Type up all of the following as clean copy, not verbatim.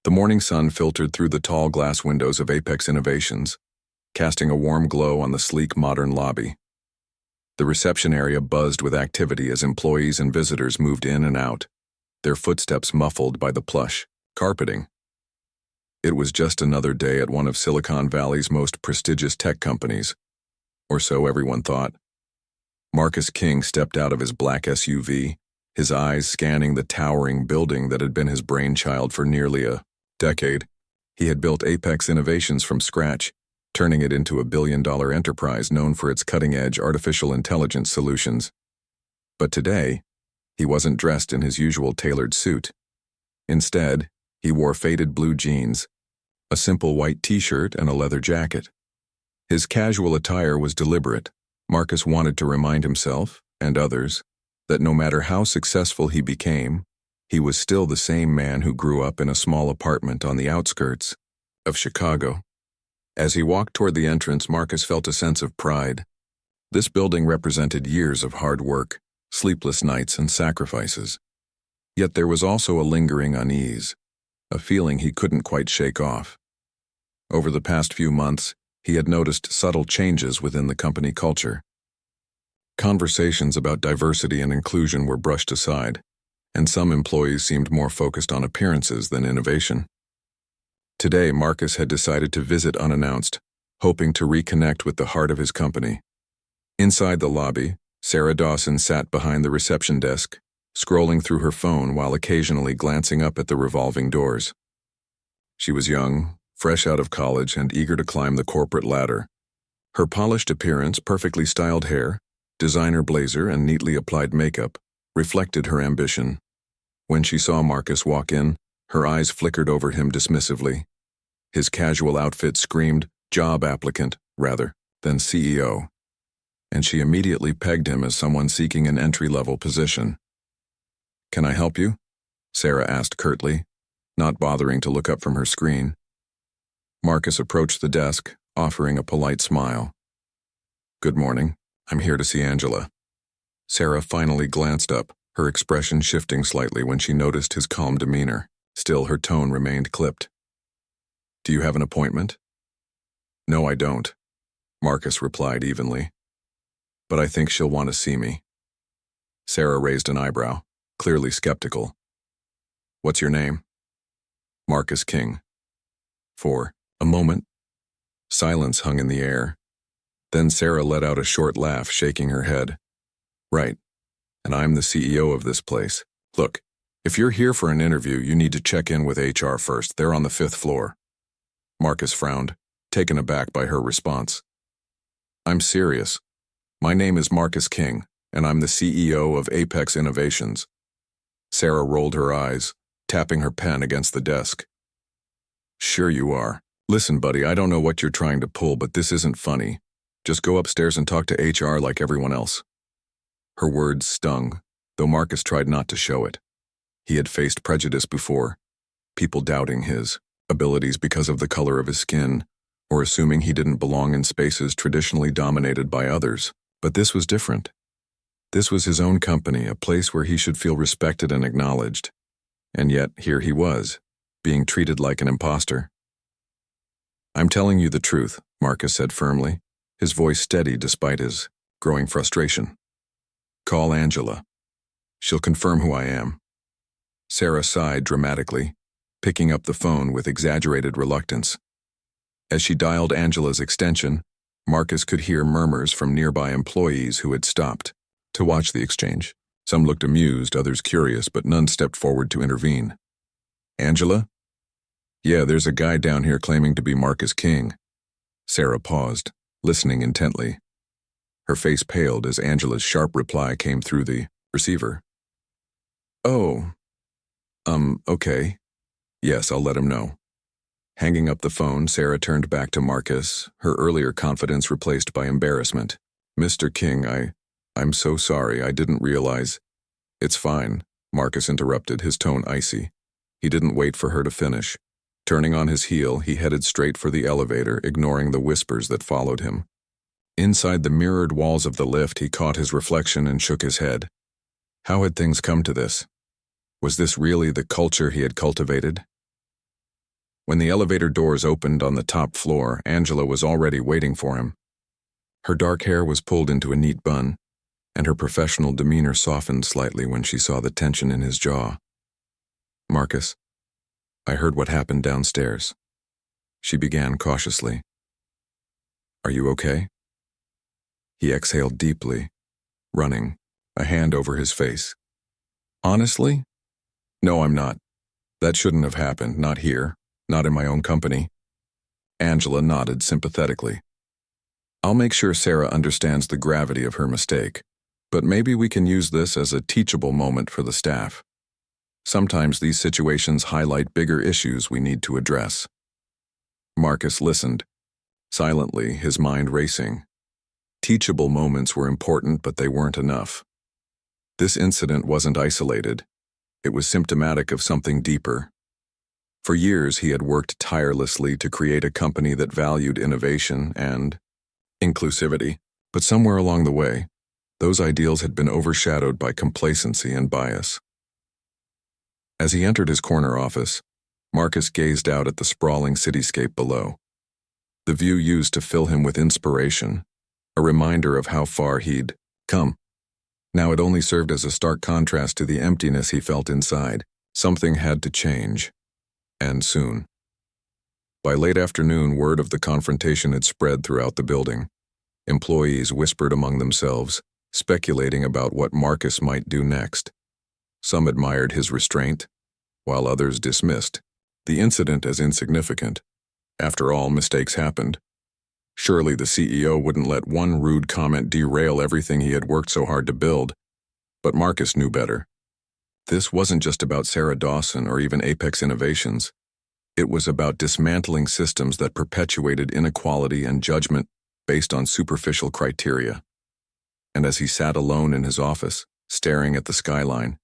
The morning sun filtered through the tall glass windows of Apex Innovations, casting a warm glow on the sleek modern lobby. The reception area buzzed with activity as employees and visitors moved in and out, their footsteps muffled by the plush carpeting. It was just another day at one of Silicon Valley's most prestigious tech companies, or so everyone thought. Marcus King stepped out of his black SUV, his eyes scanning the towering building that had been his brainchild for nearly a decade. He had built Apex Innovations from scratch, turning it into a billion-dollar enterprise known for its cutting-edge artificial intelligence solutions. But today, he wasn't dressed in his usual tailored suit. Instead, he wore faded blue jeans, a simple white t-shirt, and a leather jacket. His casual attire was deliberate. Marcus wanted to remind himself, and others, that no matter how successful he became, he was still the same man who grew up in a small apartment on the outskirts of Chicago. As he walked toward the entrance, Marcus felt a sense of pride. This building represented years of hard work, sleepless nights, and sacrifices. Yet there was also a lingering unease, a feeling he couldn't quite shake off. Over the past few months, he had noticed subtle changes within the company culture. Conversations about diversity and inclusion were brushed aside, and some employees seemed more focused on appearances than innovation. Today, Marcus had decided to visit unannounced, hoping to reconnect with the heart of his company. Inside the lobby, Sarah Dawson sat behind the reception desk, scrolling through her phone while occasionally glancing up at the revolving doors. She was young, fresh out of college, and eager to climb the corporate ladder. Her polished appearance, perfectly styled hair, designer blazer, and neatly applied makeup reflected her ambition. When she saw Marcus walk in, her eyes flickered over him dismissively. His casual outfit screamed job applicant rather than CEO, and she immediately pegged him as someone seeking an entry-level position. "Can I help you?" Sarah asked curtly, not bothering to look up from her screen. Marcus approached the desk, offering a polite smile. "Good morning. I'm here to see Angela." Sarah finally glanced up, her expression shifting slightly when she noticed his calm demeanor. Still, her tone remained clipped. "Do you have an appointment?" "No, I don't," Marcus replied evenly. "But I think she'll want to see me." Sarah raised an eyebrow, clearly skeptical. "What's your name?" "Marcus King." For a moment, silence hung in the air. Then Sarah let out a short laugh, shaking her head. "Right, and I'm the CEO of this place. Look, if you're here for an interview, you need to check in with HR first. They're on the 5th floor." Marcus frowned, taken aback by her response. "I'm serious. My name is Marcus King, and I'm the CEO of Apex Innovations." Sarah rolled her eyes, tapping her pen against the desk. "Sure you are. Listen, buddy, I don't know what you're trying to pull, but this isn't funny. Just go upstairs and talk to HR like everyone else." Her words stung, though Marcus tried not to show it. He had faced prejudice before, people doubting his abilities because of the color of his skin, or assuming he didn't belong in spaces traditionally dominated by others. But this was different. This was his own company, a place where he should feel respected and acknowledged. And yet, here he was, being treated like an imposter. "I'm telling you the truth," Marcus said firmly, his voice steady despite his growing frustration. "Call Angela. She'll confirm who I am." Sarah sighed dramatically, picking up the phone with exaggerated reluctance. As she dialed Angela's extension, Marcus could hear murmurs from nearby employees who had stopped to watch the exchange. Some looked amused, others curious, but none stepped forward to intervene. "Angela?" "Yeah, there's a guy down here claiming to be Marcus King." Sarah paused, listening intently. Her face paled as Angela's sharp reply came through the receiver. "Oh, okay. Yes, I'll let him know." Hanging up the phone, Sarah turned back to Marcus, her earlier confidence replaced by embarrassment. "Mr. King, I'm so sorry, I didn't realize." "It's fine," Marcus interrupted, his tone icy. He didn't wait for her to finish. Turning on his heel, he headed straight for the elevator, ignoring the whispers that followed him. Inside the mirrored walls of the lift, he caught his reflection and shook his head. How had things come to this? Was this really the culture he had cultivated? When the elevator doors opened on the top floor, Angela was already waiting for him. Her dark hair was pulled into a neat bun, and her professional demeanor softened slightly when she saw the tension in his jaw. "Marcus, I heard what happened downstairs," she began cautiously. "Are you okay?" He exhaled deeply, running, a hand over his face. "Honestly? No, I'm not. That shouldn't have happened, not here, not in my own company." Angela nodded sympathetically. "I'll make sure Sarah understands the gravity of her mistake, but maybe we can use this as a teachable moment for the staff. Sometimes these situations highlight bigger issues we need to address." Marcus listened, silently, his mind racing. Teachable moments were important, but they weren't enough. This incident wasn't isolated. It was symptomatic of something deeper. For years, he had worked tirelessly to create a company that valued innovation and inclusivity, but somewhere along the way, those ideals had been overshadowed by complacency and bias. As he entered his corner office, Marcus gazed out at the sprawling cityscape below. The view used to fill him with inspiration, a reminder of how far he'd come. Now it only served as a stark contrast to the emptiness he felt inside. Something had to change, and soon. By late afternoon, word of the confrontation had spread throughout the building. Employees whispered among themselves, speculating about what Marcus might do next. Some admired his restraint, while others dismissed the incident as insignificant. After all, mistakes happened. Surely the CEO wouldn't let one rude comment derail everything he had worked so hard to build. But Marcus knew better. This wasn't just about Sarah Dawson or even Apex Innovations. It was about dismantling systems that perpetuated inequality and judgment based on superficial criteria. And as he sat alone in his office, staring at the skyline,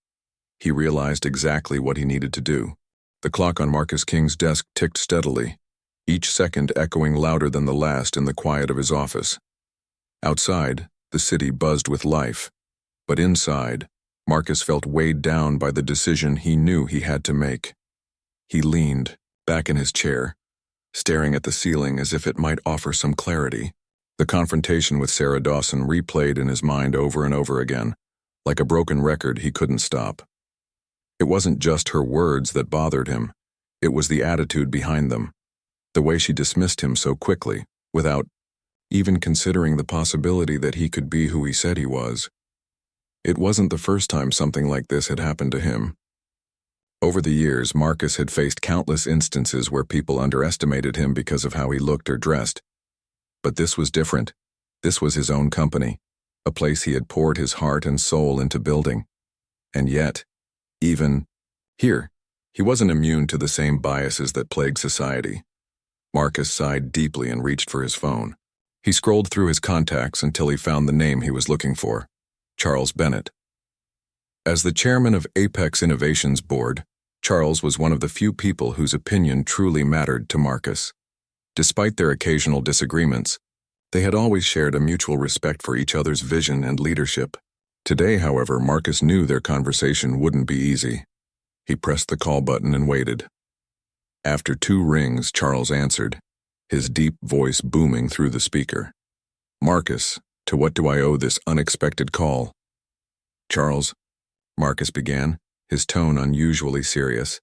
he realized exactly what he needed to do. The clock on Marcus King's desk ticked steadily, each second echoing louder than the last in the quiet of his office. Outside, the city buzzed with life, but inside, Marcus felt weighed down by the decision he knew he had to make. He leaned, back in his chair, staring at the ceiling as if it might offer some clarity. The confrontation with Sarah Dawson replayed in his mind over and over again, like a broken record he couldn't stop. It wasn't just her words that bothered him, it was the attitude behind them. The way she dismissed him so quickly, without even considering the possibility that he could be who he said he was. It wasn't the first time something like this had happened to him. Over the years, Marcus had faced countless instances where people underestimated him because of how he looked or dressed. But this was different. This was his own company, a place he had poured his heart and soul into building. And yet, even here, he wasn't immune to the same biases that plague society. Marcus sighed deeply and reached for his phone. He scrolled through his contacts until he found the name he was looking for, Charles Bennett. As the chairman of Apex Innovations Board, Charles was one of the few people whose opinion truly mattered to Marcus. Despite their occasional disagreements, they had always shared a mutual respect for each other's vision and leadership. Today, however, Marcus knew their conversation wouldn't be easy. He pressed the call button and waited. After 2 rings, Charles answered, his deep voice booming through the speaker. "Marcus, to what do I owe this unexpected call?" "Charles," Marcus began, his tone unusually serious.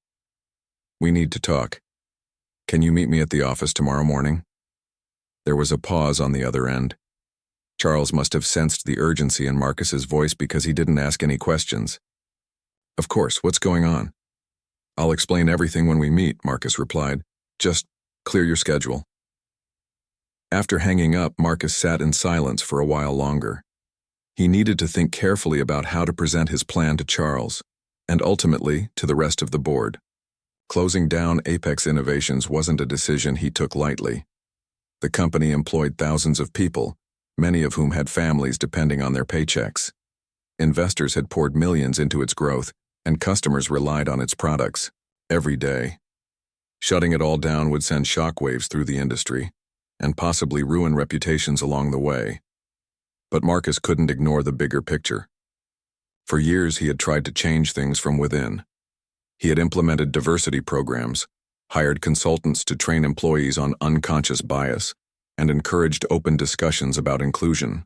"We need to talk. Can you meet me at the office tomorrow morning?" There was a pause on the other end. Charles must have sensed the urgency in Marcus's voice because he didn't ask any questions. "Of course, what's going on?" "I'll explain everything when we meet," Marcus replied. "Just clear your schedule." After hanging up, Marcus sat in silence for a while longer. He needed to think carefully about how to present his plan to Charles, and ultimately to the rest of the board. Closing down Apex Innovations wasn't a decision he took lightly. The company employed thousands of people, many of whom had families depending on their paychecks. Investors had poured millions into its growth, and customers relied on its products every day. Shutting it all down would send shockwaves through the industry, and possibly ruin reputations along the way. But Marcus couldn't ignore the bigger picture. For years, he had tried to change things from within. He had implemented diversity programs, hired consultants to train employees on unconscious bias, and encouraged open discussions about inclusion.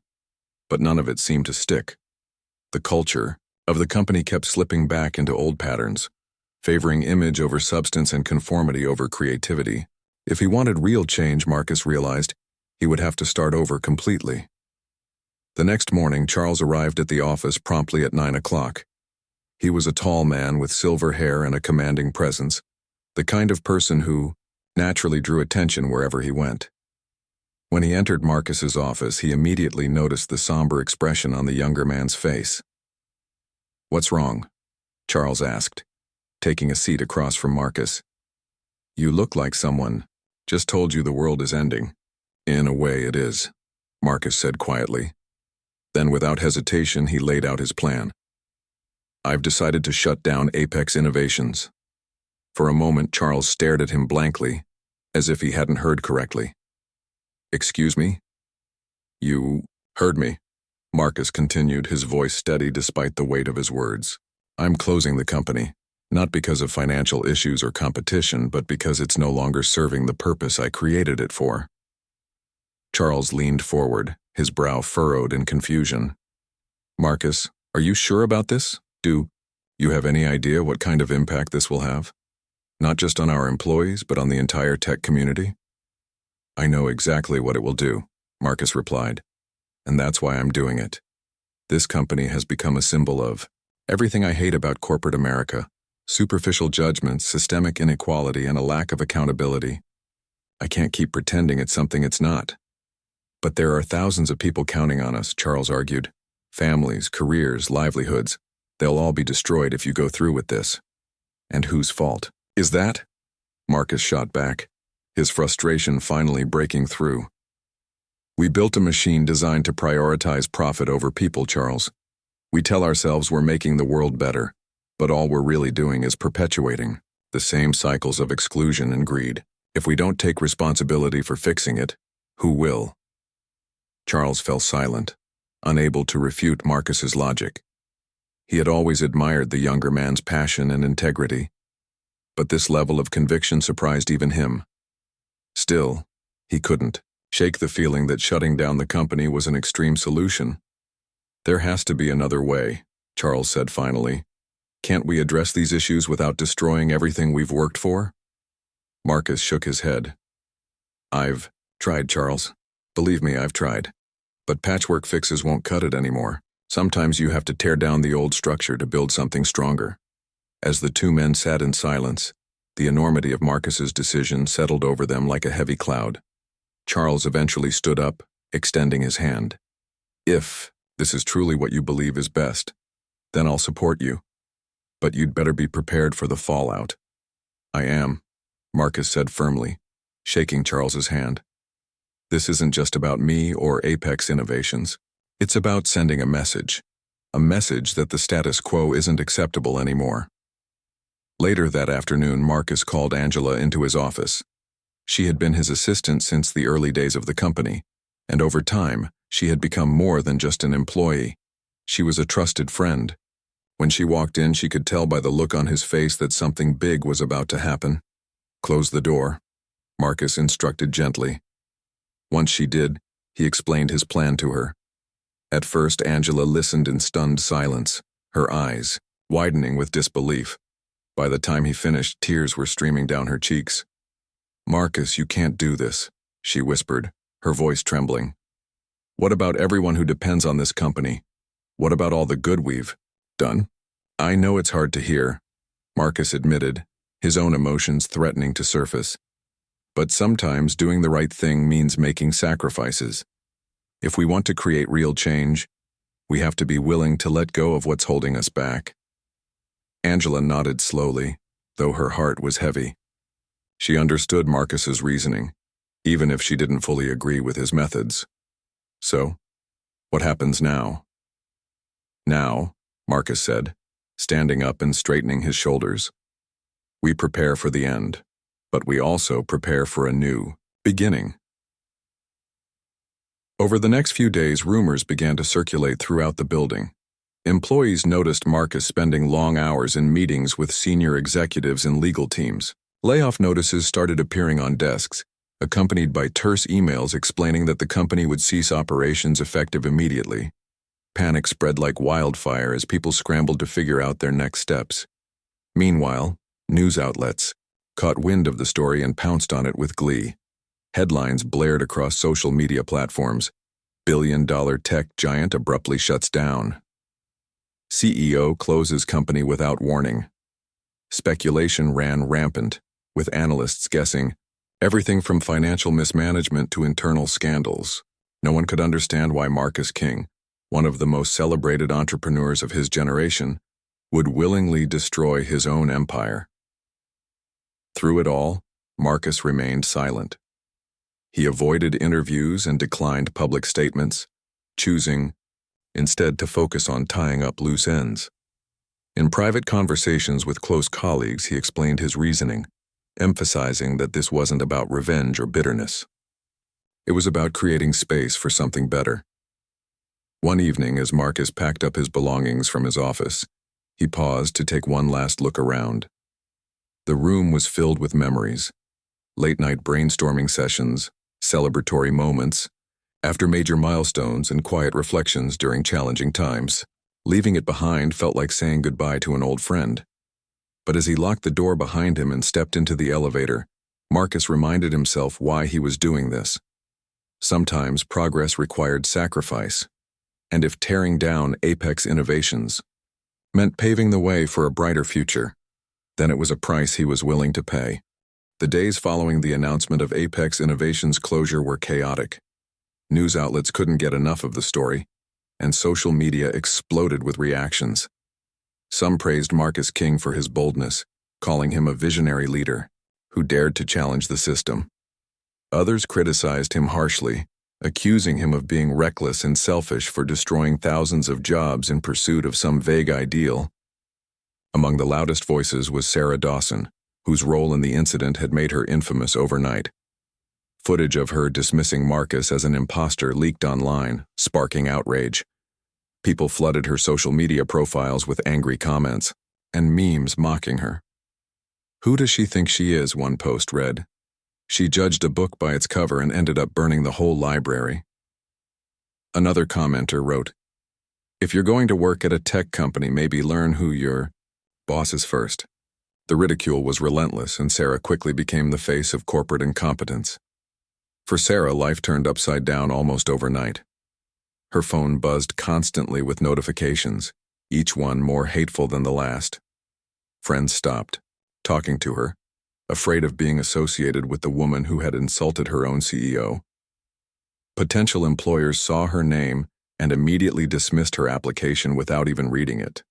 But none of it seemed to stick. The culture of the company kept slipping back into old patterns, favoring image over substance and conformity over creativity. If he wanted real change, Marcus realized, he would have to start over completely. The next morning, Charles arrived at the office promptly at 9 o'clock. He was a tall man with silver hair and a commanding presence, the kind of person who naturally drew attention wherever he went. When he entered Marcus's office, he immediately noticed the somber expression on the younger man's face. "What's wrong?" Charles asked, taking a seat across from Marcus. "You look like someone just told you the world is ending." "In a way it is," Marcus said quietly. Then without hesitation, he laid out his plan. "I've decided to shut down Apex Innovations." For a moment, Charles stared at him blankly, as if he hadn't heard correctly. "Excuse me?" "You heard me," Marcus continued, his voice steady despite the weight of his words. "I'm closing the company, not because of financial issues or competition, but because it's no longer serving the purpose I created it for." Charles leaned forward, his brow furrowed in confusion. "Marcus, are you sure about this? Do you have any idea what kind of impact this will have? Not just on our employees, but on the entire tech community?" "I know exactly what it will do," Marcus replied, "and that's why I'm doing it. This company has become a symbol of everything I hate about corporate America: superficial judgments, systemic inequality, and a lack of accountability. I can't keep pretending it's something it's not." "But there are thousands of people counting on us," Charles argued. "Families, careers, livelihoods. They'll all be destroyed if you go through with this." "And whose fault is that?" Marcus shot back, his frustration finally breaking through. "We built a machine designed to prioritize profit over people, Charles. We tell ourselves we're making the world better, but all we're really doing is perpetuating the same cycles of exclusion and greed. If we don't take responsibility for fixing it, who will?" Charles fell silent, unable to refute Marcus's logic. He had always admired the younger man's passion and integrity, but this level of conviction surprised even him. Still, he couldn't shake the feeling that shutting down the company was an extreme solution. "There has to be another way," Charles said finally. "Can't we address these issues without destroying everything we've worked for?" Marcus shook his head. "I've tried, Charles. Believe me, I've tried. But patchwork fixes won't cut it anymore. Sometimes you have to tear down the old structure to build something stronger." As the two men sat in silence, the enormity of Marcus's decision settled over them like a heavy cloud. Charles eventually stood up, extending his hand. "If this is truly what you believe is best, then I'll support you. But you'd better be prepared for the fallout." "I am," Marcus said firmly, shaking Charles's hand. "This isn't just about me or Apex Innovations. It's about sending a message that the status quo isn't acceptable anymore." Later that afternoon, Marcus called Angela into his office. She had been his assistant since the early days of the company, and over time, she had become more than just an employee. She was a trusted friend. When she walked in, she could tell by the look on his face that something big was about to happen. "Close the door," Marcus instructed gently. Once she did, he explained his plan to her. At first, Angela listened in stunned silence, her eyes widening with disbelief. By the time he finished, tears were streaming down her cheeks. "Marcus, you can't do this," she whispered, her voice trembling. "What about everyone who depends on this company? What about all the good we've done?" "I know it's hard to hear," Marcus admitted, his own emotions threatening to surface. "But sometimes doing the right thing means making sacrifices. If we want to create real change, we have to be willing to let go of what's holding us back." Angela nodded slowly, though her heart was heavy. She understood Marcus's reasoning, even if she didn't fully agree with his methods. "So, what happens now?" "Now," Marcus said, standing up and straightening his shoulders, "we prepare for the end, but we also prepare for a new beginning." Over the next few days, rumors began to circulate throughout the building. Employees noticed Marcus spending long hours in meetings with senior executives and legal teams. Layoff notices started appearing on desks, accompanied by terse emails explaining that the company would cease operations effective immediately. Panic spread like wildfire as people scrambled to figure out their next steps. Meanwhile, news outlets caught wind of the story and pounced on it with glee. Headlines blared across social media platforms. Billion-dollar tech giant abruptly shuts down. CEO closes company without warning. Speculation ran rampant, with analysts guessing everything from financial mismanagement to internal scandals. No one could understand why Marcus King, one of the most celebrated entrepreneurs of his generation, would willingly destroy his own empire. Through it all, Marcus remained silent. He avoided interviews and declined public statements, choosing instead to focus on tying up loose ends. In private conversations with close colleagues, he explained his reasoning, emphasizing that this wasn't about revenge or bitterness. It was about creating space for something better. One evening, as Marcus packed up his belongings from his office, he paused to take one last look around. The room was filled with memories, late-night brainstorming sessions, celebratory moments, after major milestones and quiet reflections during challenging times. Leaving it behind felt like saying goodbye to an old friend. But as he locked the door behind him and stepped into the elevator, Marcus reminded himself why he was doing this. Sometimes progress required sacrifice, and if tearing down Apex Innovations meant paving the way for a brighter future, then it was a price he was willing to pay. The days following the announcement of Apex Innovations' closure were chaotic. News outlets couldn't get enough of the story, and social media exploded with reactions. Some praised Marcus King for his boldness, calling him a visionary leader who dared to challenge the system. Others criticized him harshly, accusing him of being reckless and selfish for destroying thousands of jobs in pursuit of some vague ideal. Among the loudest voices was Sarah Dawson, whose role in the incident had made her infamous overnight. Footage of her dismissing Marcus as an imposter leaked online, sparking outrage. People flooded her social media profiles with angry comments and memes mocking her. "Who does she think she is?" one post read. "She judged a book by its cover and ended up burning the whole library." Another commenter wrote, "If you're going to work at a tech company, maybe learn who your boss is first." The ridicule was relentless, and Sarah quickly became the face of corporate incompetence. For Sarah, life turned upside down almost overnight. Her phone buzzed constantly with notifications, each one more hateful than the last. Friends stopped talking to her, afraid of being associated with the woman who had insulted her own CEO. Potential employers saw her name and immediately dismissed her application without even reading it.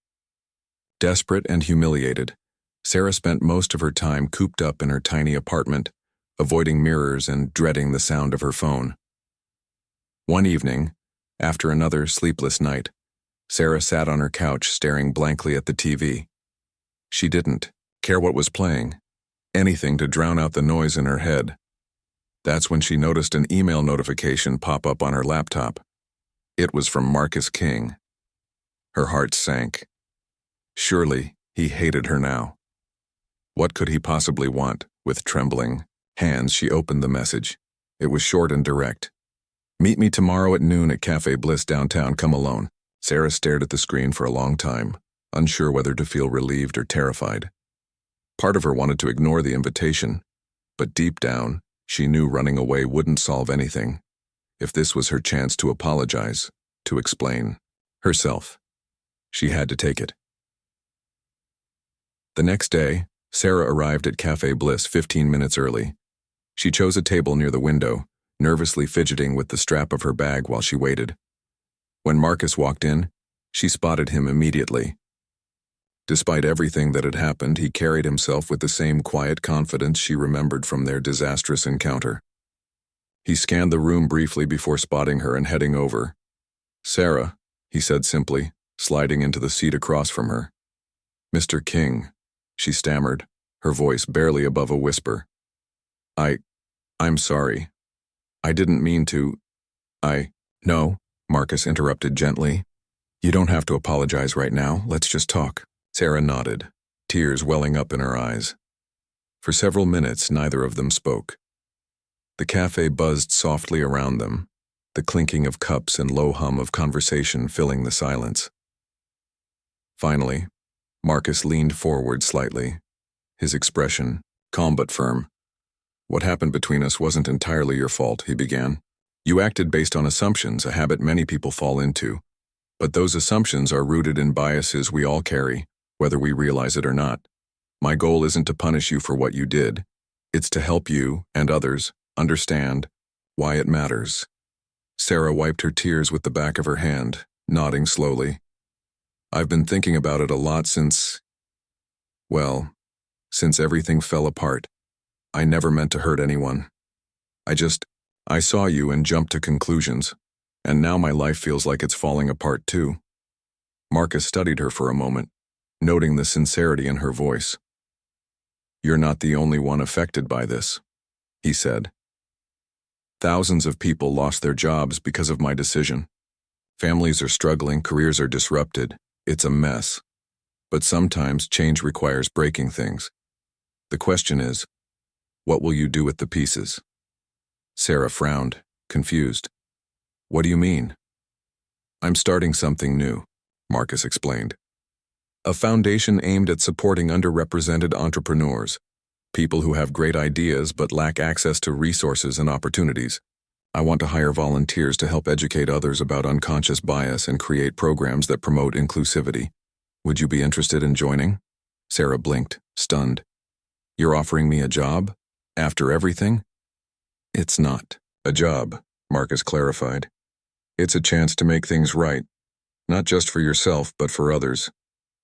Desperate and humiliated, Sarah spent most of her time cooped up in her tiny apartment, avoiding mirrors and dreading the sound of her phone. One evening, after another sleepless night, Sarah sat on her couch staring blankly at the TV. She didn't care what was playing, anything to drown out the noise in her head. That's when she noticed an email notification pop up on her laptop. It was from Marcus King. Her heart sank. Surely he hated her now. What could he possibly want? With trembling hands, she opened the message. It was short and direct. "Meet me tomorrow at noon at Cafe Bliss downtown. Come alone." Sarah stared at the screen for a long time, unsure whether to feel relieved or terrified. Part of her wanted to ignore the invitation, but deep down, she knew running away wouldn't solve anything. If this was her chance to apologize, to explain herself, she had to take it. The next day, Sarah arrived at Cafe Bliss 15 minutes early. She chose a table near the window, nervously fidgeting with the strap of her bag while she waited. When Marcus walked in, she spotted him immediately. Despite everything that had happened, he carried himself with the same quiet confidence she remembered from their disastrous encounter. He scanned the room briefly before spotting her and heading over. "Sarah," he said simply, sliding into the seat across from her. "Mr. King," she stammered, her voice barely above a whisper. I'm sorry. I didn't mean to. No," Marcus interrupted gently. "You don't have to apologize right now. Let's just talk." Sarah nodded, tears welling up in her eyes. For several minutes, neither of them spoke. The cafe buzzed softly around them, the clinking of cups and low hum of conversation filling the silence. Finally, Marcus leaned forward slightly, his expression calm but firm. "What happened between us wasn't entirely your fault," he began. "You acted based on assumptions, a habit many people fall into. But those assumptions are rooted in biases we all carry, whether we realize it or not. My goal isn't to punish you for what you did. It's to help you and others understand why it matters." Sarah wiped her tears with the back of her hand, nodding slowly. "I've been thinking about it a lot since everything fell apart. I never meant to hurt anyone. I saw you and jumped to conclusions, and now my life feels like it's falling apart too." Marcus studied her for a moment, noting the sincerity in her voice. "You're not the only one affected by this," he said. "Thousands of people lost their jobs because of my decision. Families are struggling, careers are disrupted. It's a mess. But sometimes change requires breaking things. The question is, what will you do with the pieces?" Sarah frowned, confused. "What do you mean?" "I'm starting something new," Marcus explained. "A foundation aimed at supporting underrepresented entrepreneurs, people who have great ideas but lack access to resources and opportunities. I want to hire volunteers to help educate others about unconscious bias and create programs that promote inclusivity. Would you be interested in joining?" Sarah blinked, stunned. "You're offering me a job? After everything?" "It's not a job," Marcus clarified. "It's a chance to make things right, not just for yourself but for others.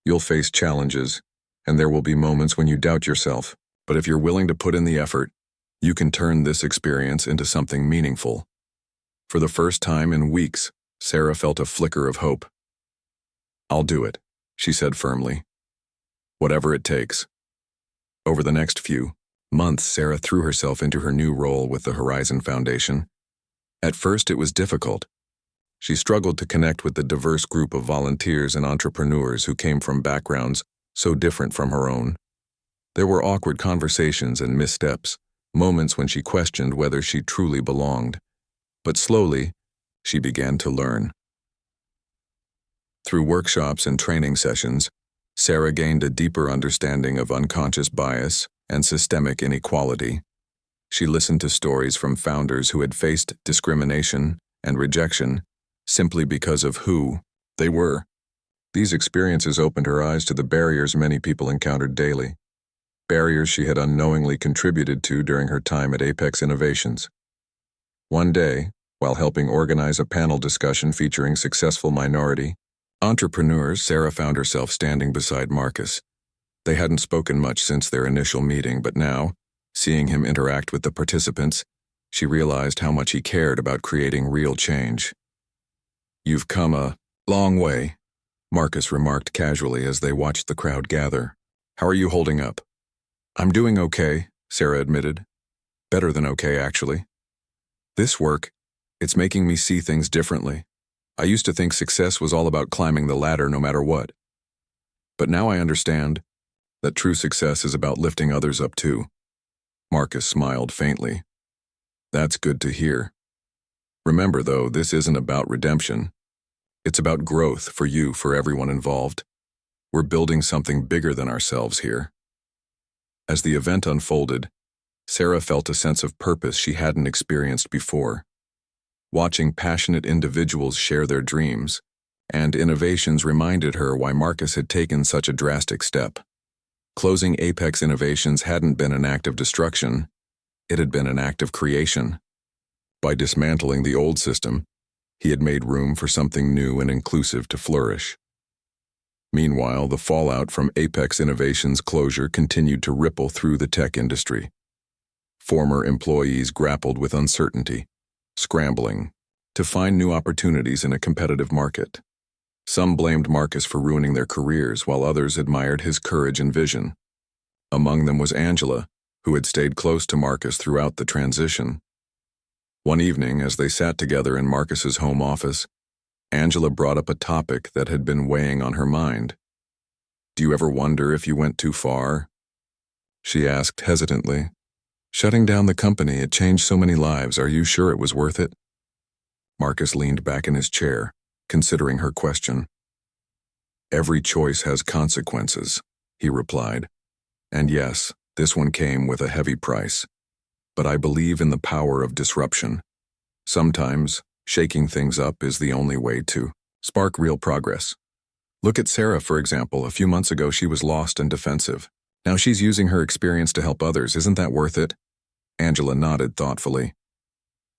You'll face challenges, and there will be moments when you doubt yourself, but if you're willing to put in the effort, you can turn this experience into something meaningful." For the first time in weeks, Sarah felt a flicker of hope. "I'll do it," she said firmly. "Whatever it takes." Over the next few months, Sarah threw herself into her new role with the Horizon Foundation. At first, it was difficult. She struggled to connect with the diverse group of volunteers and entrepreneurs who came from backgrounds so different from her own. There were awkward conversations and missteps, moments when she questioned whether she truly belonged. But slowly, she began to learn. Through workshops and training sessions, Sarah gained a deeper understanding of unconscious bias and systemic inequality. She listened to stories from founders who had faced discrimination and rejection simply because of who they were. These experiences opened her eyes to the barriers many people encountered daily, barriers she had unknowingly contributed to during her time at Apex Innovations. One day, while helping organize a panel discussion featuring successful minority entrepreneurs, Sarah found herself standing beside Marcus. They hadn't spoken much since their initial meeting, but now, seeing him interact with the participants, she realized how much he cared about creating real change. "You've come a long way," Marcus remarked casually as they watched the crowd gather. "How are you holding up?" "I'm doing okay," Sarah admitted. "Better than okay, actually. This work, it's making me see things differently. I used to think success was all about climbing the ladder no matter what. But now I understand that true success is about lifting others up too." Marcus smiled faintly. "That's good to hear. Remember, though, this isn't about redemption. It's about growth for you, for everyone involved. We're building something bigger than ourselves here." As the event unfolded, Sarah felt a sense of purpose she hadn't experienced before. Watching passionate individuals share their dreams and innovations reminded her why Marcus had taken such a drastic step. Closing Apex Innovations hadn't been an act of destruction, it had been an act of creation. By dismantling the old system, he had made room for something new and inclusive to flourish. Meanwhile, the fallout from Apex Innovations' closure continued to ripple through the tech industry. Former employees grappled with uncertainty, scrambling to find new opportunities in a competitive market. Some blamed Marcus for ruining their careers, while others admired his courage and vision. Among them was Angela, who had stayed close to Marcus throughout the transition. One evening, as they sat together in Marcus's home office, Angela brought up a topic that had been weighing on her mind. "Do you ever wonder if you went too far?" she asked hesitantly. Shutting down the company, it changed so many lives. Are you sure it was worth it? Marcus leaned back in his chair, considering her question. Every choice has consequences, he replied. And yes, this one came with a heavy price. But I believe in the power of disruption. Sometimes, shaking things up is the only way to spark real progress. Look at Sarah, for example. A few months ago, she was lost and defensive. Now she's using her experience to help others. Isn't that worth it? Angela nodded thoughtfully.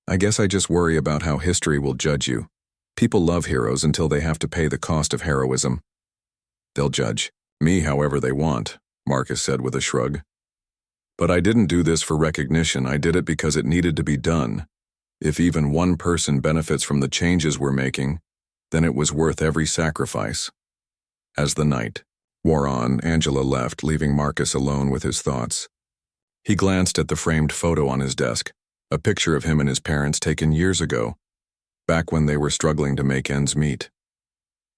I guess I just worry about how history will judge you. People love heroes until they have to pay the cost of heroism. They'll judge me however they want, Marcus said with a shrug. But I didn't do this for recognition. I did it because it needed to be done. If even one person benefits from the changes we're making, then it was worth every sacrifice. As the night wore on, Angela left, leaving Marcus alone with his thoughts. He glanced at the framed photo on his desk, a picture of him and his parents taken years ago, back when they were struggling to make ends meet.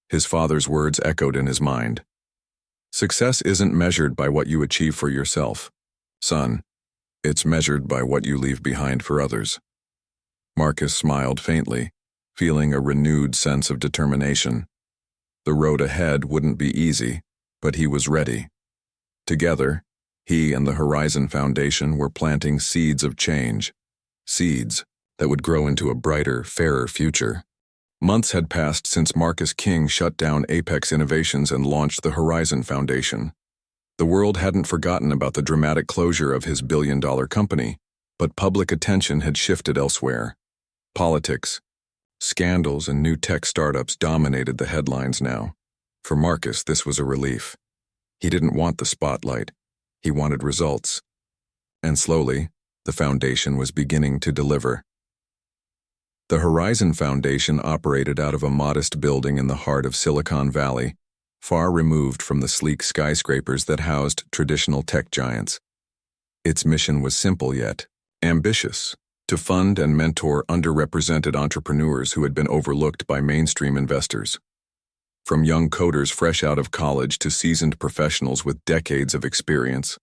His father's words echoed in his mind. Success isn't measured by what you achieve for yourself, son. It's measured by what you leave behind for others. Marcus smiled faintly, feeling a renewed sense of determination. The road ahead wouldn't be easy, but he was ready. Together, he and the Horizon Foundation were planting seeds of change, seeds that would grow into a brighter, fairer future. Months had passed since Marcus King shut down Apex Innovations and launched the Horizon Foundation. The world hadn't forgotten about the dramatic closure of his billion-dollar company, but public attention had shifted elsewhere. Politics, scandals, and new tech startups dominated the headlines now. For Marcus, this was a relief. He didn't want the spotlight. He wanted results. And slowly, the foundation was beginning to deliver. The Horizon Foundation operated out of a modest building in the heart of Silicon Valley, far removed from the sleek skyscrapers that housed traditional tech giants. Its mission was simple yet ambitious: to fund and mentor underrepresented entrepreneurs who had been overlooked by mainstream investors. From young coders fresh out of college to seasoned professionals with decades of experience,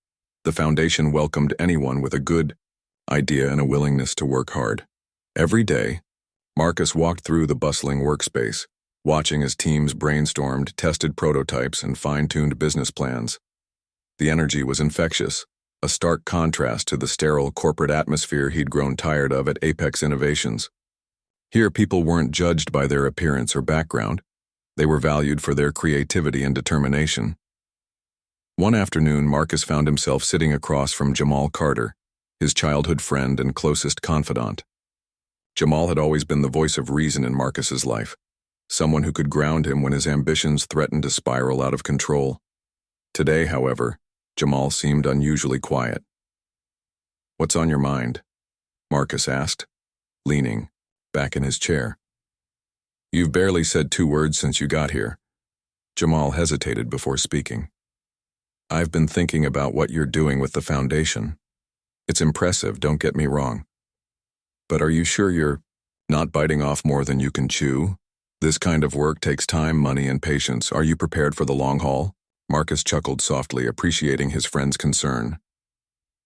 the foundation welcomed anyone with a good idea and a willingness to work hard. Every day, Marcus walked through the bustling workspace, watching as teams brainstormed, tested prototypes, and fine-tuned business plans. The energy was infectious, a stark contrast to the sterile corporate atmosphere he'd grown tired of at Apex Innovations. Here, people weren't judged by their appearance or background. They were valued for their creativity and determination. One afternoon, Marcus found himself sitting across from Jamal Carter, his childhood friend and closest confidant. Jamal had always been the voice of reason in Marcus's life, someone who could ground him when his ambitions threatened to spiral out of control. Today, however, Jamal seemed unusually quiet. "What's on your mind?" Marcus asked, leaning back in his chair. "You've barely said 2 words since you got here." Jamal hesitated before speaking. "I've been thinking about what you're doing with the foundation. It's impressive, don't get me wrong. But are you sure you're not biting off more than you can chew? This kind of work takes time, money, and patience. Are you prepared for the long haul?" Marcus chuckled softly, appreciating his friend's concern.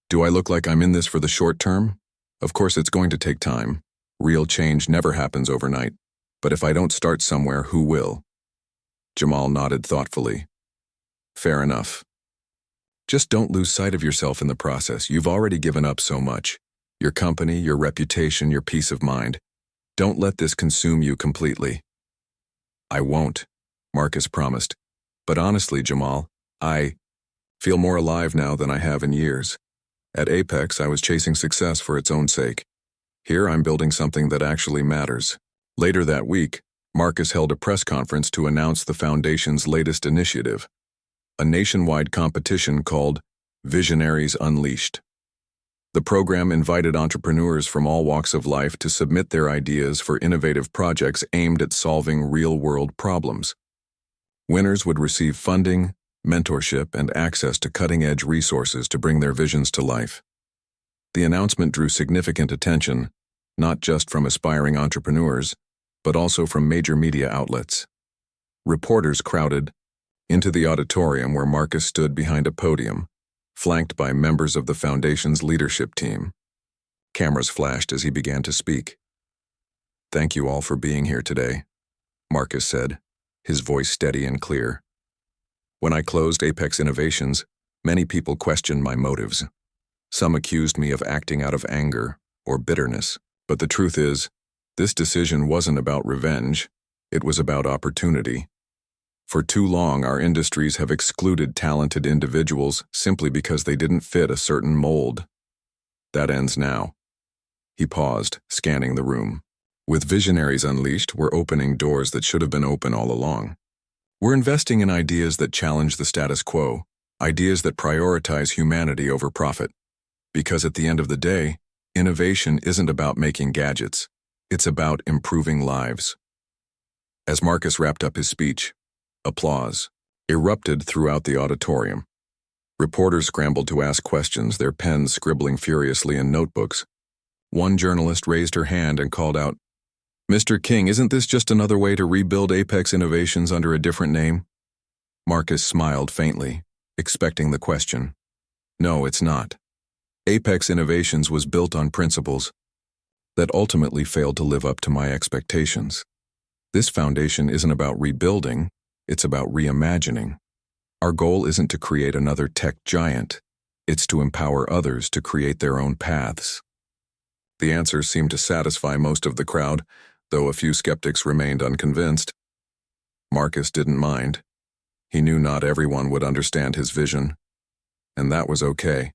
"Do I look like I'm in this for the short term? Of course it's going to take time. Real change never happens overnight. But if I don't start somewhere, who will?" Jamal nodded thoughtfully. "Fair enough. Just don't lose sight of yourself in the process. You've already given up so much. Your company, your reputation, your peace of mind. Don't let this consume you completely." "I won't," Marcus promised. "But honestly, Jamal, I feel more alive now than I have in years. At Apex, I was chasing success for its own sake. Here, I'm building something that actually matters." Later that week, Marcus held a press conference to announce the foundation's latest initiative, a nationwide competition called Visionaries Unleashed. The program invited entrepreneurs from all walks of life to submit their ideas for innovative projects aimed at solving real-world problems. Winners would receive funding, mentorship, and access to cutting-edge resources to bring their visions to life. The announcement drew significant attention, not just from aspiring entrepreneurs, but also from major media outlets. Reporters crowded into the auditorium where Marcus stood behind a podium, flanked by members of the Foundation's leadership team. Cameras flashed as he began to speak. "Thank you all for being here today," Marcus said, his voice steady and clear. "When I closed Apex Innovations, many people questioned my motives. Some accused me of acting out of anger or bitterness, but the truth is, this decision wasn't about revenge, it was about opportunity. For too long, our industries have excluded talented individuals simply because they didn't fit a certain mold. That ends now." He paused, scanning the room. "With visionaries unleashed, we're opening doors that should have been open all along. We're investing in ideas that challenge the status quo, ideas that prioritize humanity over profit. Because at the end of the day, innovation isn't about making gadgets, it's about improving lives." As Marcus wrapped up his speech, applause erupted throughout the auditorium. Reporters scrambled to ask questions, their pens scribbling furiously in notebooks. One journalist raised her hand and called out, "Mr. King, isn't this just another way to rebuild Apex Innovations under a different name?" Marcus smiled faintly, expecting the question. "No, it's not. Apex Innovations was built on principles that ultimately failed to live up to my expectations. This foundation isn't about rebuilding, it's about reimagining. Our goal isn't to create another tech giant, it's to empower others to create their own paths." The answer seemed to satisfy most of the crowd, though a few skeptics remained unconvinced. Marcus didn't mind. He knew not everyone would understand his vision, and that was okay.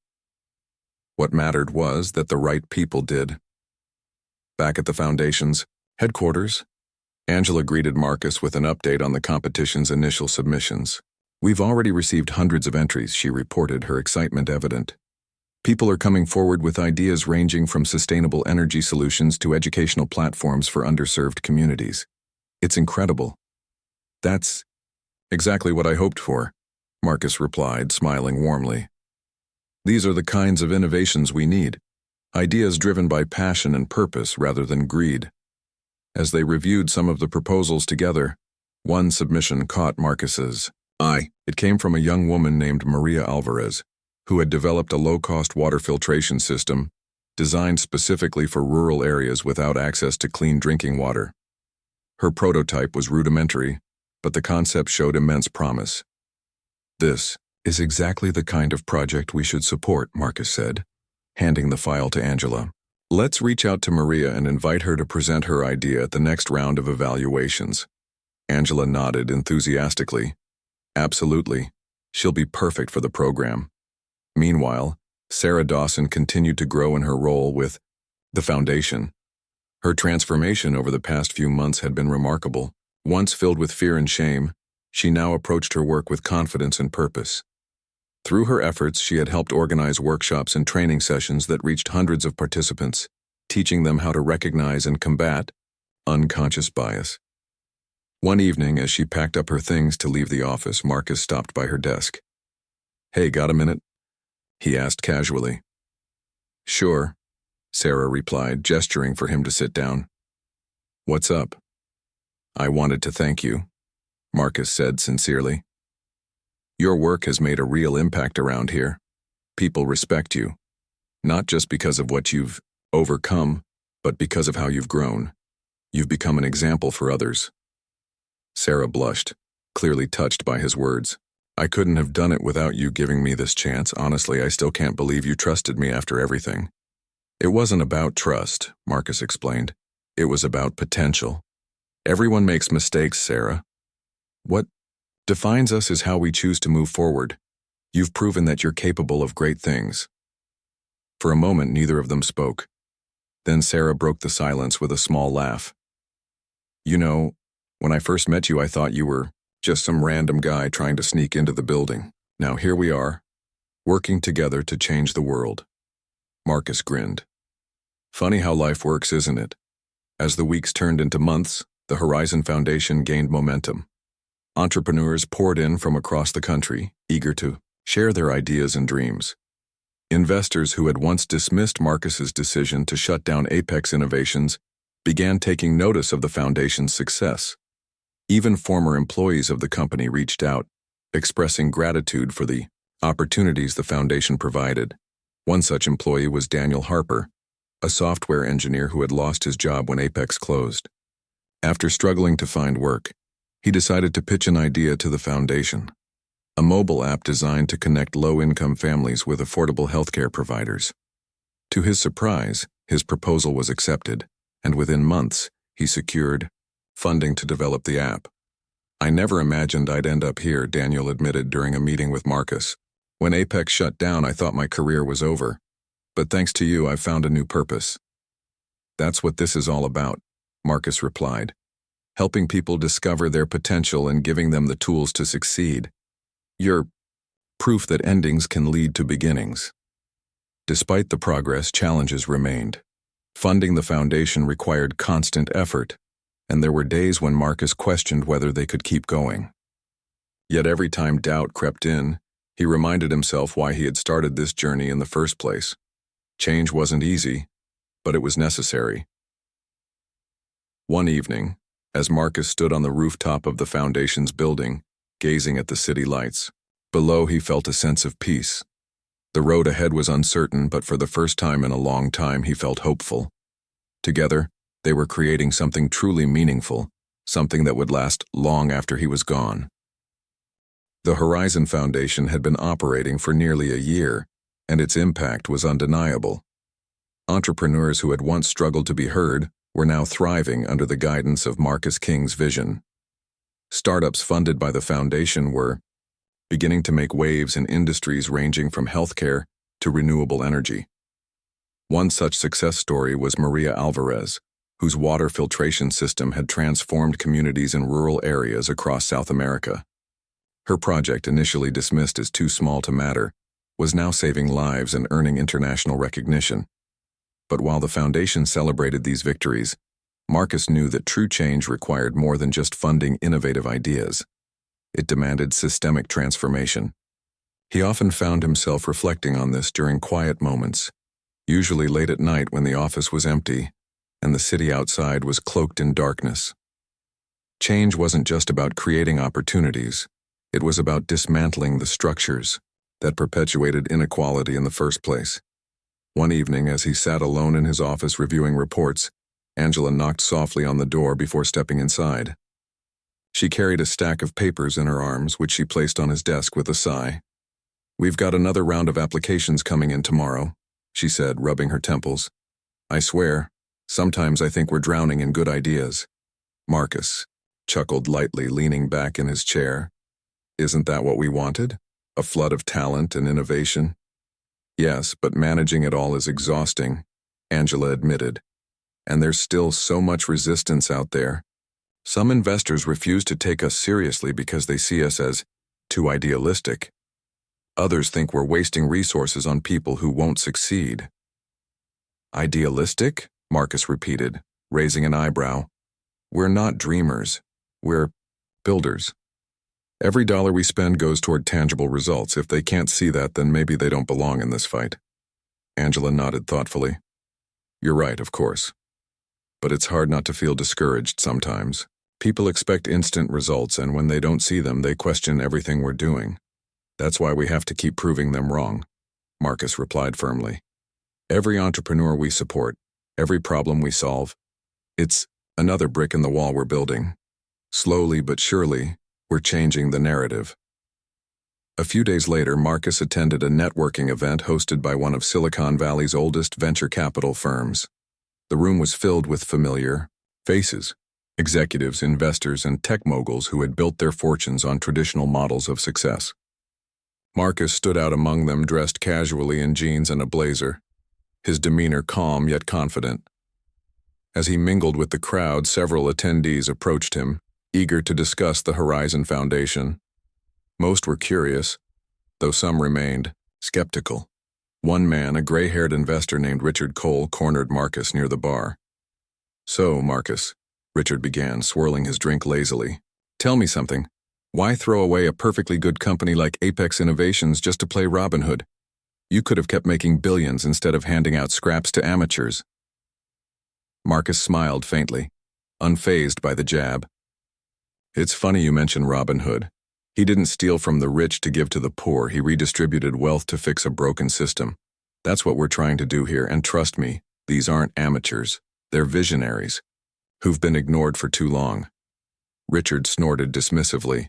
What mattered was that the right people did. Back at the Foundation's headquarters, Angela greeted Marcus with an update on the competition's initial submissions. "We've already received hundreds of entries," she reported, her excitement evident. "People are coming forward with ideas ranging from sustainable energy solutions to educational platforms for underserved communities. It's incredible." "That's exactly what I hoped for," Marcus replied, smiling warmly. "These are the kinds of innovations we need, ideas driven by passion and purpose rather than greed." As they reviewed some of the proposals together, one submission caught Marcus's eye. It came from a young woman named Maria Alvarez, who had developed a low-cost water filtration system designed specifically for rural areas without access to clean drinking water. Her prototype was rudimentary, but the concept showed immense promise. "This is exactly the kind of project we should support," Marcus said, handing the file to Angela. "Let's reach out to Maria and invite her to present her idea at the next round of evaluations." Angela nodded enthusiastically. "Absolutely. She'll be perfect for the program." Meanwhile, Sarah Dawson continued to grow in her role with the Foundation. Her transformation over the past few months had been remarkable. Once filled with fear and shame, she now approached her work with confidence and purpose. Through her efforts, she had helped organize workshops and training sessions that reached hundreds of participants, teaching them how to recognize and combat unconscious bias. One evening, as she packed up her things to leave the office, Marcus stopped by her desk. "Hey, got a minute?" he asked casually. "Sure," Sarah replied, gesturing for him to sit down. "What's up?" "I wanted to thank you," Marcus said sincerely. "Your work has made a real impact around here. People respect you, not just because of what you've overcome, but because of how you've grown. You've become an example for others." Sarah blushed, clearly touched by his words. "I couldn't have done it without you giving me this chance. Honestly, I still can't believe you trusted me after everything." "It wasn't about trust," Marcus explained. "It was about potential. Everyone makes mistakes, Sarah. What defines us is how we choose to move forward. You've proven that you're capable of great things." For a moment, neither of them spoke. Then Sarah broke the silence with a small laugh. "You know, when I first met you, I thought you were just some random guy trying to sneak into the building. Now here we are, working together to change the world." Marcus grinned. "Funny how life works, isn't it?" As the weeks turned into months, the Horizon Foundation gained momentum. Entrepreneurs poured in from across the country, eager to share their ideas and dreams. Investors who had once dismissed Marcus's decision to shut down Apex Innovations began taking notice of the Foundation's success. Even former employees of the company reached out, expressing gratitude for the opportunities the foundation provided. One such employee was Daniel Harper, a software engineer who had lost his job when Apex closed. After struggling to find work, he decided to pitch an idea to the foundation, a mobile app designed to connect low-income families with affordable healthcare providers. To his surprise, his proposal was accepted, and within months, he secured funding to develop the app. "I never imagined I'd end up here," Daniel admitted during a meeting with Marcus. "When Apex shut down, I thought my career was over. But thanks to you, I've found a new purpose." "That's what this is all about," Marcus replied. "Helping people discover their potential and giving them the tools to succeed. You're proof that endings can lead to beginnings." Despite the progress, challenges remained. Funding the foundation required constant effort, and there were days when Marcus questioned whether they could keep going. Yet every time doubt crept in, he reminded himself why he had started this journey in the first place. Change wasn't easy, but it was necessary. One evening, as Marcus stood on the rooftop of the foundation's building, gazing at the city lights, below he felt a sense of peace. The road ahead was uncertain, but for the first time in a long time he felt hopeful. Together, they were creating something truly meaningful, something that would last long after he was gone. The Horizon Foundation had been operating for nearly a year, and its impact was undeniable. Entrepreneurs who had once struggled to be heard were now thriving under the guidance of Marcus King's vision. Startups funded by the foundation were beginning to make waves in industries ranging from healthcare to renewable energy. One such success story was Maria Alvarez, whose water filtration system had transformed communities in rural areas across South America. Her project, initially dismissed as too small to matter, was now saving lives and earning international recognition. But while the foundation celebrated these victories, Marcus knew that true change required more than just funding innovative ideas. It demanded systemic transformation. He often found himself reflecting on this during quiet moments, usually late at night when the office was empty and the city outside was cloaked in darkness. Change wasn't just about creating opportunities, it was about dismantling the structures that perpetuated inequality in the first place. One evening, as he sat alone in his office reviewing reports, Angela knocked softly on the door before stepping inside. She carried a stack of papers in her arms, which she placed on his desk with a sigh. "We've got another round of applications coming in tomorrow," she said, rubbing her temples. "I swear, sometimes I think we're drowning in good ideas." Marcus chuckled lightly, leaning back in his chair. "Isn't that what we wanted? A flood of talent and innovation?" "Yes, but managing it all is exhausting," Angela admitted. "And there's still so much resistance out there. Some investors refuse to take us seriously because they see us as too idealistic. Others think we're wasting resources on people who won't succeed." "Idealistic?" Marcus repeated, raising an eyebrow. "We're not dreamers. We're builders. Every dollar we spend goes toward tangible results. If they can't see that, then maybe they don't belong in this fight." Angela nodded thoughtfully. "You're right, of course. But it's hard not to feel discouraged sometimes. People expect instant results, and when they don't see them, they question everything we're doing. That's why we have to keep proving them wrong," Marcus replied firmly. "Every entrepreneur we support, every problem we solve, it's another brick in the wall we're building. Slowly but surely, we're changing the narrative." A few days later, Marcus attended a networking event hosted by one of Silicon Valley's oldest venture capital firms. The room was filled with familiar faces, executives, investors, and tech moguls who had built their fortunes on traditional models of success. Marcus stood out among them, dressed casually in jeans and a blazer, his demeanor calm yet confident. As he mingled with the crowd, several attendees approached him, eager to discuss the Horizon Foundation. Most were curious, though some remained skeptical. One man, a gray-haired investor named Richard Cole, cornered Marcus near the bar. "So, Marcus," Richard began, swirling his drink lazily, "tell me something. Why throw away a perfectly good company like Apex Innovations just to play Robin Hood? You could have kept making billions instead of handing out scraps to amateurs." Marcus smiled faintly, unfazed by the jab. "It's funny you mention Robin Hood. He didn't steal from the rich to give to the poor, he redistributed wealth to fix a broken system. That's what we're trying to do here, and trust me, these aren't amateurs, they're visionaries, who've been ignored for too long. Richard snorted dismissively.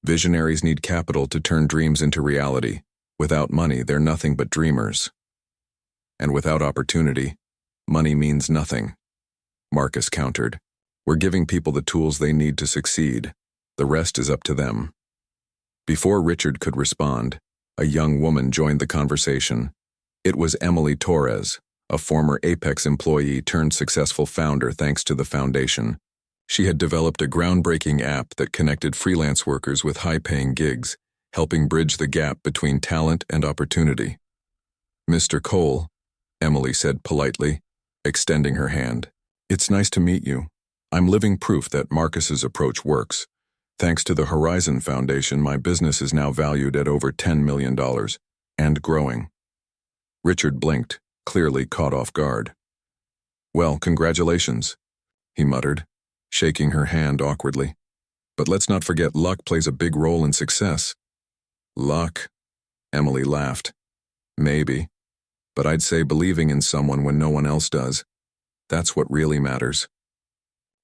Visionaries need capital to turn dreams into reality. Without money, they're nothing but dreamers. And without opportunity, money means nothing. Marcus countered. We're giving people the tools they need to succeed. The rest is up to them. Before Richard could respond, a young woman joined the conversation. It was Emily Torres, a former Apex employee turned successful founder thanks to the foundation. She had developed a groundbreaking app that connected freelance workers with high-paying gigs, helping bridge the gap between talent and opportunity. Mr. Cole, Emily said politely, extending her hand. It's nice to meet you. I'm living proof that Marcus's approach works. Thanks to the Horizon Foundation, my business is now valued at over $10 million, and growing. Richard blinked, clearly caught off guard. Well, congratulations, he muttered, shaking her hand awkwardly. But let's not forget luck plays a big role in success. Luck? Emily laughed. Maybe. But I'd say believing in someone when no one else does. That's what really matters.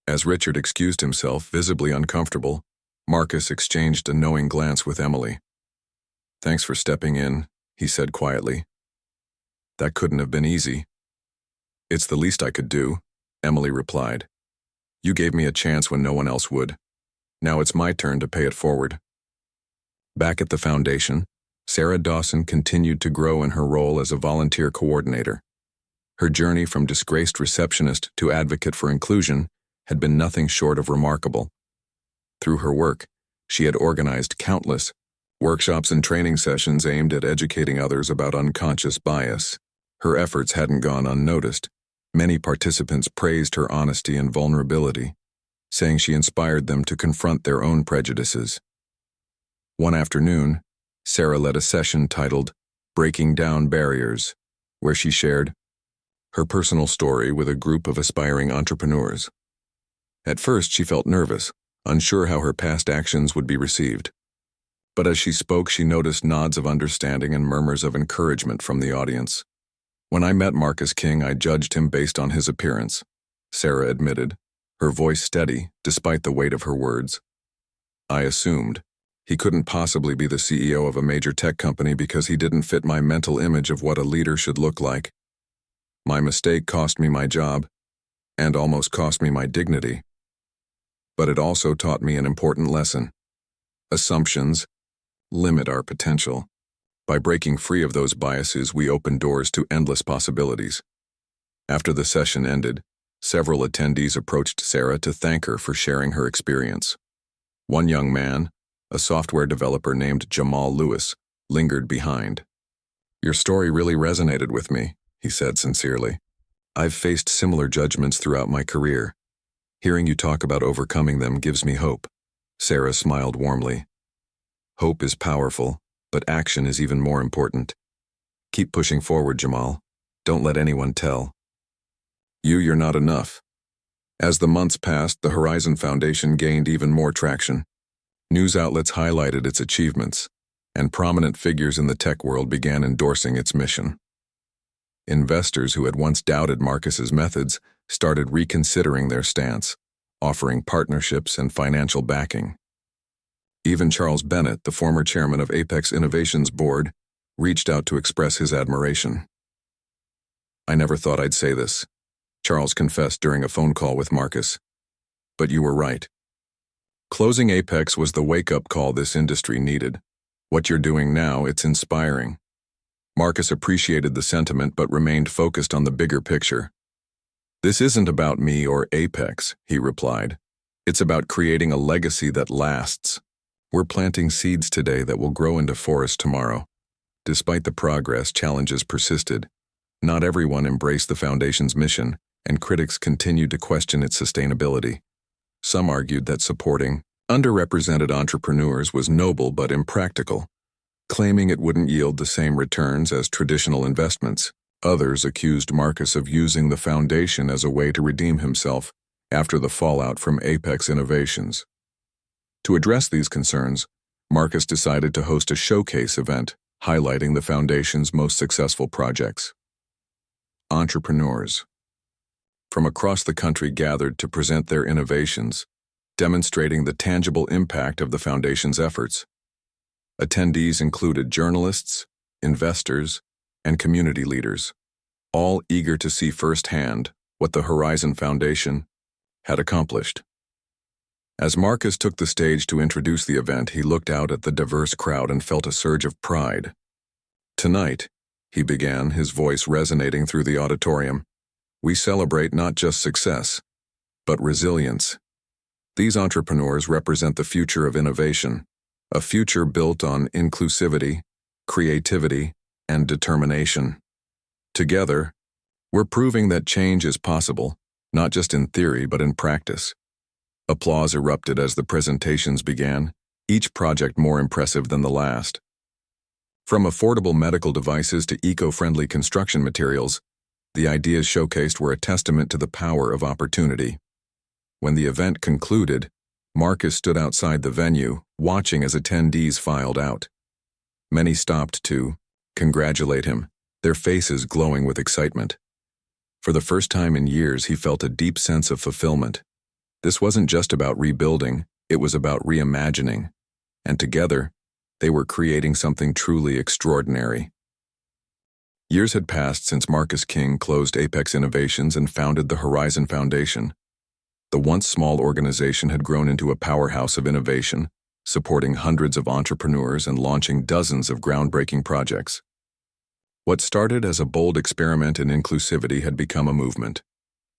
As Richard excused himself, visibly uncomfortable, Marcus exchanged a knowing glance with Emily. Thanks for stepping in, he said quietly. That couldn't have been easy. It's the least I could do, Emily replied. You gave me a chance when no one else would. Now it's my turn to pay it forward. Back at the foundation, Sarah Dawson continued to grow in her role as a volunteer coordinator. Her journey from disgraced receptionist to advocate for inclusion had been nothing short of remarkable. Through her work, she had organized countless workshops and training sessions aimed at educating others about unconscious bias. Her efforts hadn't gone unnoticed. Many participants praised her honesty and vulnerability, saying she inspired them to confront their own prejudices. One afternoon, Sarah led a session titled Breaking Down Barriers, where she shared her personal story with a group of aspiring entrepreneurs. At first, she felt nervous, unsure how her past actions would be received. But as she spoke, she noticed nods of understanding and murmurs of encouragement from the audience. When I met Marcus King, I judged him based on his appearance, Sarah admitted, her voice steady despite the weight of her words. I assumed he couldn't possibly be the CEO of a major tech company because he didn't fit my mental image of what a leader should look like. My mistake cost me my job, and almost cost me my dignity. But it also taught me an important lesson. Assumptions limit our potential. By breaking free of those biases, we open doors to endless possibilities. After the session ended, several attendees approached Sarah to thank her for sharing her experience. One young man, a software developer named Jamal Lewis, lingered behind. Your story really resonated with me, he said sincerely. I've faced similar judgments throughout my career. Hearing you talk about overcoming them gives me hope. Sarah smiled warmly. Hope is powerful, but action is even more important. Keep pushing forward, Jamal. Don't let anyone tell. You're not enough. As the months passed, the Horizon Foundation gained even more traction. News outlets highlighted its achievements, and prominent figures in the tech world began endorsing its mission. Investors who had once doubted Marcus's methods started reconsidering their stance, offering partnerships and financial backing. Even Charles Bennett, the former chairman of Apex Innovation's board, reached out to express his admiration. I never thought I'd say this, Charles confessed during a phone call with Marcus. But you were right. Closing Apex was the wake-up call this industry needed. What you're doing now, it's inspiring. Marcus appreciated the sentiment but remained focused on the bigger picture. This isn't about me or Apex, he replied. It's about creating a legacy that lasts. We're planting seeds today that will grow into forests tomorrow. Despite the progress, challenges persisted. Not everyone embraced the Foundation's mission, and critics continued to question its sustainability. Some argued that supporting underrepresented entrepreneurs was noble but impractical, claiming it wouldn't yield the same returns as traditional investments. Others accused Marcus of using the Foundation as a way to redeem himself after the fallout from Apex Innovations. To address these concerns, Marcus decided to host a showcase event highlighting the Foundation's most successful projects. Entrepreneurs from across the country gathered to present their innovations, demonstrating the tangible impact of the Foundation's efforts. Attendees included journalists, investors, and community leaders, all eager to see firsthand what the Horizon Foundation had accomplished. As Marcus took the stage to introduce the event, he looked out at the diverse crowd and felt a surge of pride. "Tonight," he began, his voice resonating through the auditorium, "we celebrate not just success, but resilience. These entrepreneurs represent the future of innovation, a future built on inclusivity, creativity, and determination. Together, we're proving that change is possible, not just in theory but in practice." Applause erupted as the presentations began, each project more impressive than the last. From affordable medical devices to eco-friendly construction materials, the ideas showcased were a testament to the power of opportunity. When the event concluded, Marcus stood outside the venue, watching as attendees filed out. Many stopped to congratulate him, their faces glowing with excitement. For the first time in years, he felt a deep sense of fulfillment. This wasn't just about rebuilding, it was about reimagining. And together, they were creating something truly extraordinary. Years had passed since Marcus King closed Apex Innovations and founded the Horizon Foundation. The once small organization had grown into a powerhouse of innovation, supporting hundreds of entrepreneurs and launching dozens of groundbreaking projects. What started as a bold experiment in inclusivity had become a movement,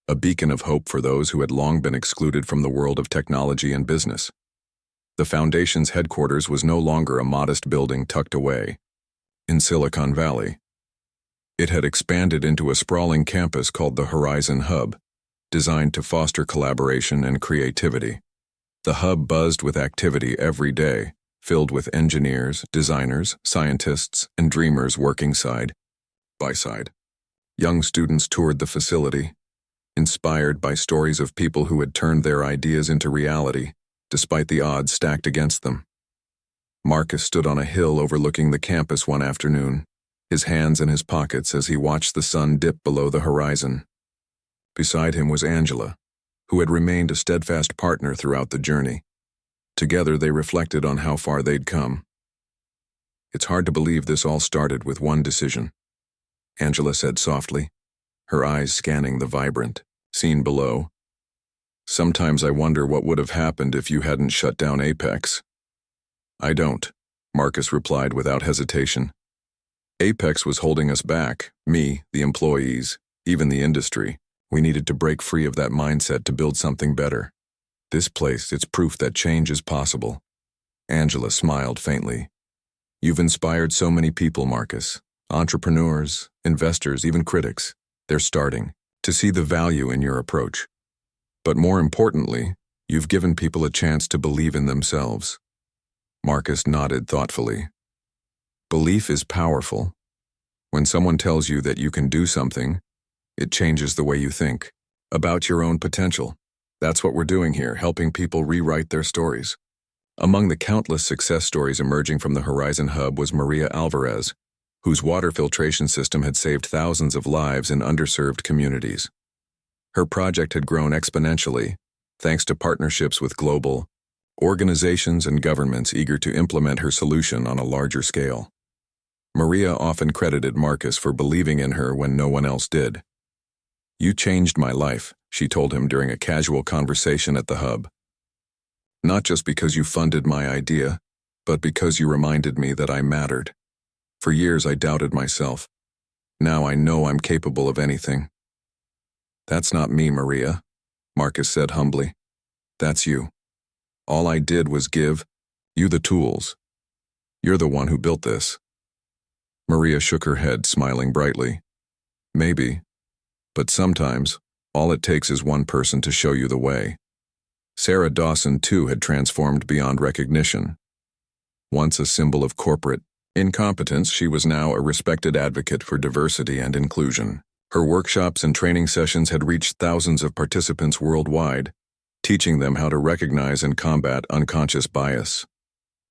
a beacon of hope for those who had long been excluded from the world of technology and business. The Foundation's headquarters was no longer a modest building tucked away in Silicon Valley. It had expanded into a sprawling campus called the Horizon Hub, designed to foster collaboration and creativity. The hub buzzed with activity every day, filled with engineers, designers, scientists, and dreamers working side by side. Young students toured the facility, inspired by stories of people who had turned their ideas into reality, despite the odds stacked against them. Marcus stood on a hill overlooking the campus one afternoon, his hands in his pockets as he watched the sun dip below the horizon. Beside him was Angela, who had remained a steadfast partner throughout the journey. Together they reflected on how far they'd come. "It's hard to believe this all started with one decision," Angela said softly, her eyes scanning the vibrant scene below. "Sometimes I wonder what would have happened if you hadn't shut down Apex." "I don't," Marcus replied without hesitation. "Apex was holding us back, me, the employees, even the industry. We needed to break free of that mindset to build something better. This place, it's proof that change is possible." Angela smiled faintly. "You've inspired so many people, Marcus. Entrepreneurs, investors, even critics. They're starting to see the value in your approach. But more importantly, you've given people a chance to believe in themselves." Marcus nodded thoughtfully. "Belief is powerful. When someone tells you that you can do something, it changes the way you think about your own potential. That's what we're doing here, helping people rewrite their stories." Among the countless success stories emerging from the Horizon Hub was Maria Alvarez, whose water filtration system had saved thousands of lives in underserved communities. Her project had grown exponentially, thanks to partnerships with global organizations and governments eager to implement her solution on a larger scale. Maria often credited Marcus for believing in her when no one else did. "You changed my life," she told him during a casual conversation at the hub. "Not just because you funded my idea, but because you reminded me that I mattered. For years I doubted myself. Now I know I'm capable of anything." "That's not me, Maria," Marcus said humbly. "That's you. All I did was give you the tools. You're the one who built this." Maria shook her head, smiling brightly. "Maybe, but sometimes all it takes is one person to show you the way." Sarah Dawson, too, had transformed beyond recognition. Once a symbol of corporate incompetence, she was now a respected advocate for diversity and inclusion. Her workshops and training sessions had reached thousands of participants worldwide, teaching them how to recognize and combat unconscious bias.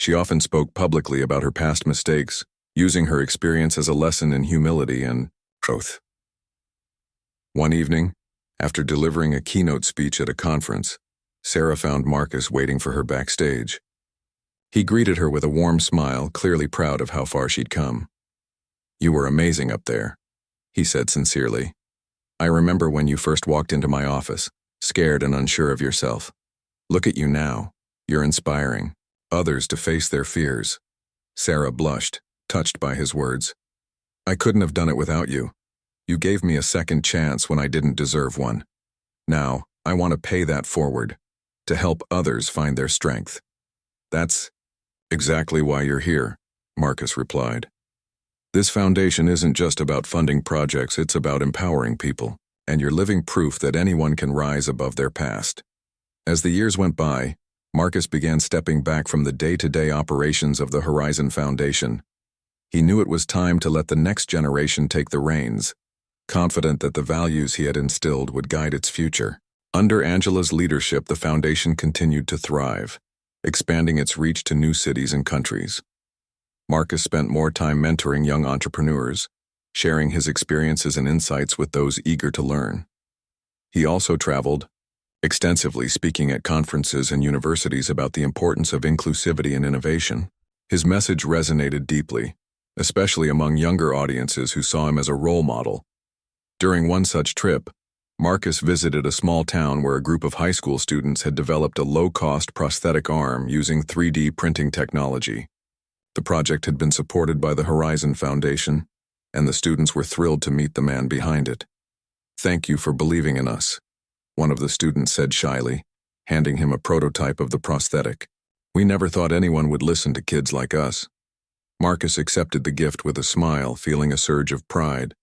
She often spoke publicly about her past mistakes, using her experience as a lesson in humility and growth. One evening, after delivering a keynote speech at a conference, Sarah found Marcus waiting for her backstage. He greeted her with a warm smile, clearly proud of how far she'd come. "You were amazing up there," he said sincerely. "I remember when you first walked into my office, scared and unsure of yourself. Look at you now. You're inspiring others to face their fears." Sarah blushed, touched by his words. "I couldn't have done it without you. You gave me a second chance when I didn't deserve one. Now, I want to pay that forward, to help others find their strength." "That's exactly why you're here," Marcus replied. "This foundation isn't just about funding projects, it's about empowering people, and you're living proof that anyone can rise above their past." As the years went by, Marcus began stepping back from the day-to-day operations of the Horizon Foundation. He knew it was time to let the next generation take the reins, confident that the values he had instilled would guide its future. Under Angela's leadership, the foundation continued to thrive, expanding its reach to new cities and countries. Marcus spent more time mentoring young entrepreneurs, sharing his experiences and insights with those eager to learn. He also traveled extensively, speaking at conferences and universities about the importance of inclusivity and innovation. His message resonated deeply, especially among younger audiences who saw him as a role model. During one such trip, Marcus visited a small town where a group of high school students had developed a low-cost prosthetic arm using 3D printing technology. The project had been supported by the Horizon Foundation, and the students were thrilled to meet the man behind it. "Thank you for believing in us," one of the students said shyly, handing him a prototype of the prosthetic. "We never thought anyone would listen to kids like us." Marcus accepted the gift with a smile, feeling a surge of pride.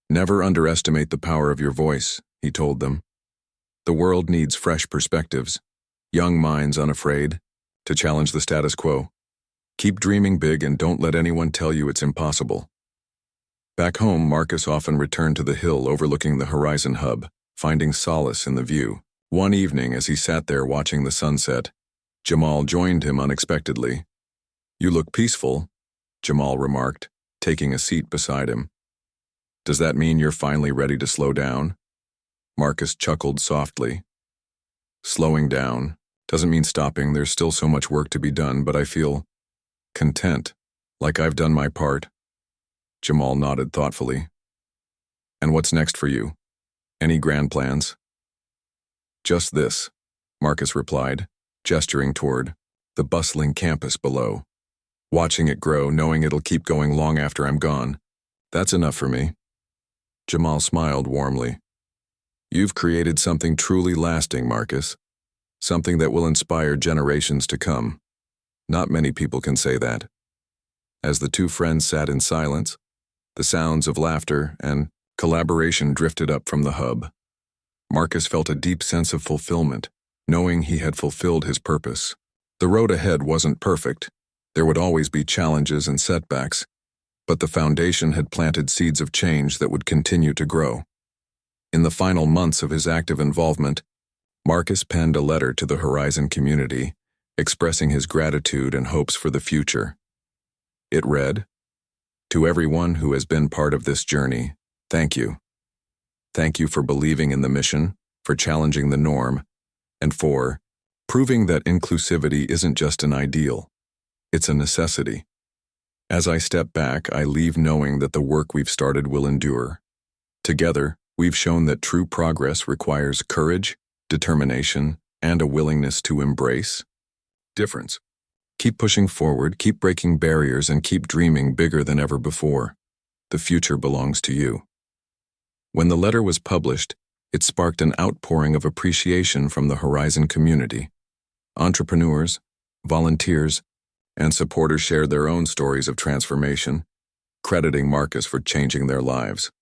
"Never underestimate the power of your voice," he told them. "The world needs fresh perspectives, young minds unafraid to challenge the status quo. Keep dreaming big and don't let anyone tell you it's impossible." Back home, Marcus often returned to the hill overlooking the Horizon Hub, finding solace in the view. One evening, as he sat there watching the sunset, Jamal joined him unexpectedly. "You look peaceful," Jamal remarked, taking a seat beside him. "Does that mean you're finally ready to slow down?" Marcus chuckled softly. "Slowing down doesn't mean stopping. There's still so much work to be done, but I feel content, like I've done my part." Jamal nodded thoughtfully. "And what's next for you? Any grand plans?" "Just this," Marcus replied, gesturing toward the bustling campus below. "Watching it grow, knowing it'll keep going long after I'm gone. That's enough for me." Jamal smiled warmly. "You've created something truly lasting, Marcus. Something that will inspire generations to come. Not many people can say that." As the two friends sat in silence, the sounds of laughter and collaboration drifted up from the hub. Marcus felt a deep sense of fulfillment, knowing he had fulfilled his purpose. The road ahead wasn't perfect. There would always be challenges and setbacks, but the foundation had planted seeds of change that would continue to grow. In the final months of his active involvement, Marcus penned a letter to the Horizon community, expressing his gratitude and hopes for the future. It read, "To everyone who has been part of this journey, thank you. Thank you for believing in the mission, for challenging the norm, and for proving that inclusivity isn't just an ideal, it's a necessity. As I step back, I leave knowing that the work we've started will endure. Together, we've shown that true progress requires courage, determination, and a willingness to embrace difference. Keep pushing forward, keep breaking barriers, and keep dreaming bigger than ever before. The future belongs to you." When the letter was published, it sparked an outpouring of appreciation from the Horizon community. Entrepreneurs, volunteers, and supporters shared their own stories of transformation, crediting Marcus for changing their lives.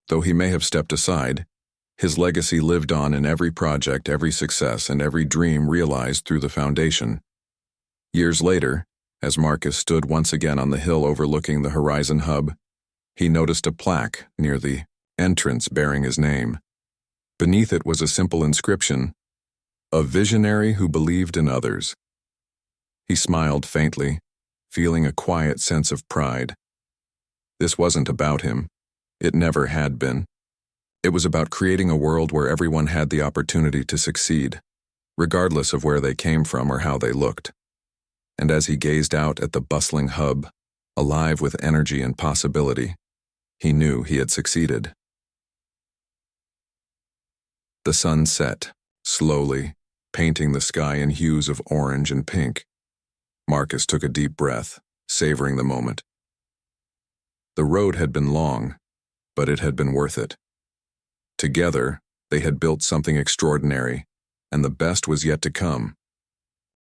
Though he may have stepped aside, his legacy lived on in every project, every success, and every dream realized through the foundation. Years later, as Marcus stood once again on the hill overlooking the Horizon Hub, he noticed a plaque near the entrance bearing his name. Beneath it was a simple inscription, "A visionary who believed in others." He smiled faintly, feeling a quiet sense of pride. This wasn't about him. It never had been. It was about creating a world where everyone had the opportunity to succeed, regardless of where they came from or how they looked. And as he gazed out at the bustling hub, alive with energy and possibility, he knew he had succeeded. The sun set, slowly, painting the sky in hues of orange and pink. Marcus took a deep breath, savoring the moment. The road had been long, but it had been worth it. Together, they had built something extraordinary, and the best was yet to come.